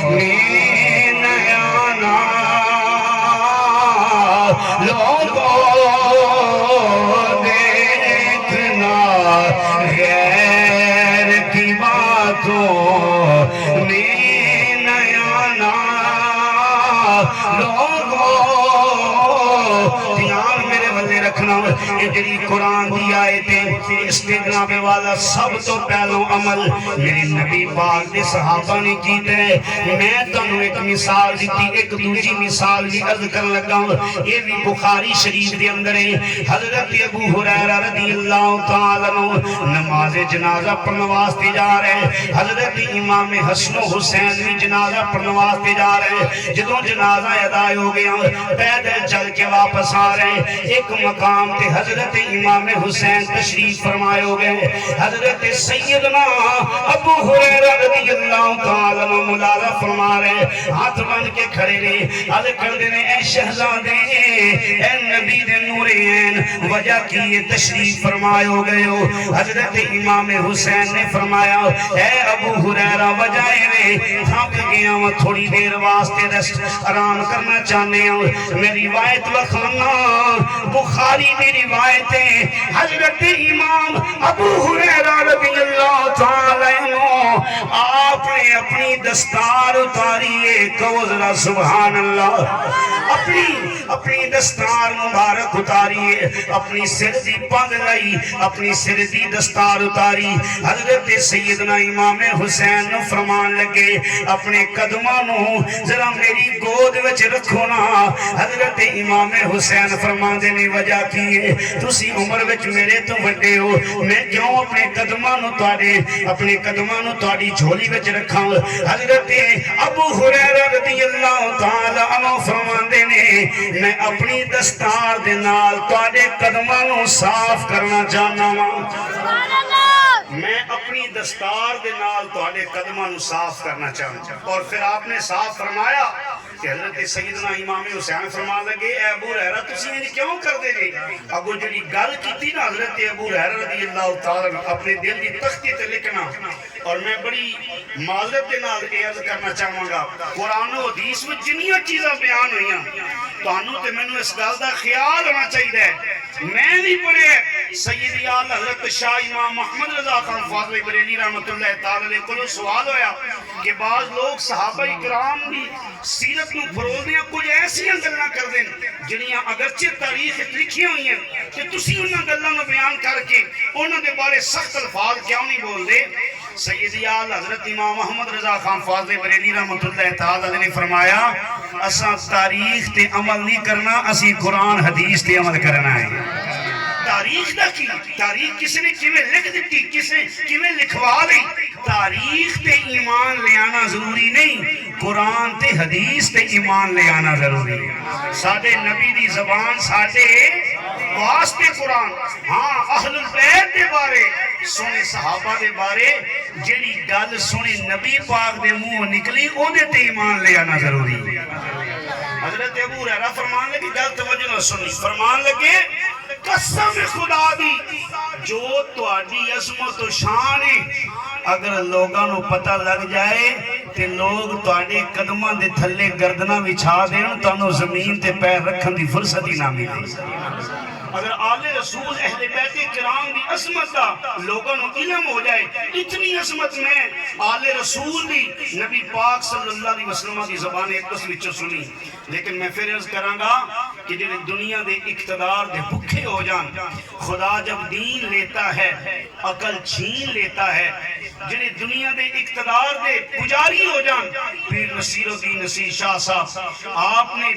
میں نیانا لوگوں دیکھنا غیر کی باتوں میں نیانا لوگوں دھیان میرے بلے رکھنا یہ جڑی قرآن دی آیتیں اس کے جناب والا سب تو پہلو عمل میری نبی پاک دے صحابہ نے کیتے ہیں میں تنہوں ایک مثال دیتی ایک دوسری مثال بھی عرض کر لگا ہوں یہ بھی بخاری شریف دے اندر ہے حضرت ابو ہریرہ رضی اللہ تعالیٰ عنہ نماز جنازہ پڑھنے واسطے جا رہے ہیں حضرت امام حسن و حسین بھی جنازہ پڑھنے واسطے جا رہے ہیں جدوں جنازہ ادا ہو گیا پیدل چل کے واپس آ رہے ہیں ایک مقام تے حضرت امام حسین تشریف فرمائے ہو گئے حضرت سیدنا ابو ہریرہ رضی اللہ تعالیٰ عنہ ملازہ فرما رہے ہیں ہاتھ بن کے کھڑے رہے عرض کر دینے اے شہزادے اے نبی دے نورین وجہ کی یہ تشریف فرمائے ہو گئے ہو حضرت امام حسین نے فرمایا اے ابو ہریرہ وجہ میں تھک گیا ہوں تھوڑی دیر واسطے رست آرام کرنا چاہنے ہوں میری روایت لکھانا بخاری دی روایتیں حضرت امام ابو ہریرہ رضی اللہ تعالیٰ عنہ آپ نے اپنی دستار اتاری ہے کہو ذرا سبحان اللہ اپنی دستار مبارک اتاری ہے اپنی سر دی پگ لائی اپنی سر دی دستار اتاری حضرت سیدنا امام حسین نو فرمان لگے اپنے قدمانوں ذرا میری گود وچ رکھو نا حضرت امام حسین فرمان دینے وجہ کی ہے تسی عمر وچ میرے تو بڑے ہو میں کیوں اپنے قدمانوں تاری جھولی وچ رکھاں حضرت ابو ہریرہ رضی اللہ تعالیٰ عنہ فرمان دینے میں اپنی دستار دے نال تواڈے قدمانوں صاف کرنا چاہنا میں اپنی دستار دے نال تواڈے قدمانوں صاف کرنا چاہنا اور پھر آپ نے صاف فرمایا کہ حضرت سیدنا امام حسین فرما لگے اے ابو ہریرہ تسی یہ کیوں کر دے جی اگو جڑی گل کیتی نا حضرت ابو ہریرہ رضی اللہ تعالیٰ اپنے دل دی تختی تے لکھنا اور میں بڑی معذرت کے نال عرض کرنا چاہوں گا قرآن و حدیث میں جنیاں چیزاں بیان ہوئیاں تانوں تے مینوں اس گل دا خیال ہونا چاہیے میں نہیں پڑھے سیدی آل حضرت شاہ امام محمد رضا خان فاضل بریلی رحمت اللہ تعالی علیہ کو سوال ہویا کہ بعض لوگ صحابہ اکرام دی سیرت نو فروغنے کچھ ایسی گلاں کر دیں جنیاں اگرچہ تاریخ لکھی ہوئی ہیں کہ تسی انہاں گلاں نو بیان کر کے انہاں دے بارے سخت الفاظ کیوں نہیں بول دے سیدی آل حضرت امام محمد رضا خان فاضل بریلی رحمت اللہ تعالی علیہ نے فرمایا اساں تاریخ تے عمل نہیں کرنا اسی قرآن حدیث تے عمل کرنا ہے تاریخ دا کی تاریخ کسی نے کیویں لکھ دیتی کسی کیویں لکھوا دی تاریخ تے ایمان لے آنا ضروری نہیں قرآن تے حدیث تے ایمان لے آنا ضروری ہے سادے نبی دی زبان سادے واسطے قرآن ہاں اہل البیت دے بارے سونے صحابہ دے بارے جیڑی گل سونے نبی پاک دے منہ نکلی او دے تے ایمان لے آنا ضروری ہے حضرت ابو ہریرہ فرمان لگے گل توجہ نہ سنی فرمان لگے قسم خدا دی جو تواڈی عظمت و شان ہے اگر لوگاں نو پتہ لگ جائے تے لوگ تواڈے قدماں دے تھلے گردناں وچھا دین تانوں زمین تے پیر رکھن دی فرصت ہی نہ ملے اگر آل رسول اہل بیت کرام دی عظمت دا لوگوں نو علم ہو جائے اتنی عظمت میں آل رسول دی نبی پاک صلی اللہ علیہ وسلم دی زبان ایک دس وچوں سنی لیکن میں پھر عرض کراں گا کہ جنہیں دنیا دے اقتدار دے بھکھے ہو جان خدا جب دین لیتا ہے عقل چھین لیتا ہے جنہیں دنیا دے اقتدار دے پجاری ہو جان پیر نصیر الدین نصیر شاہ صاحب آپ نے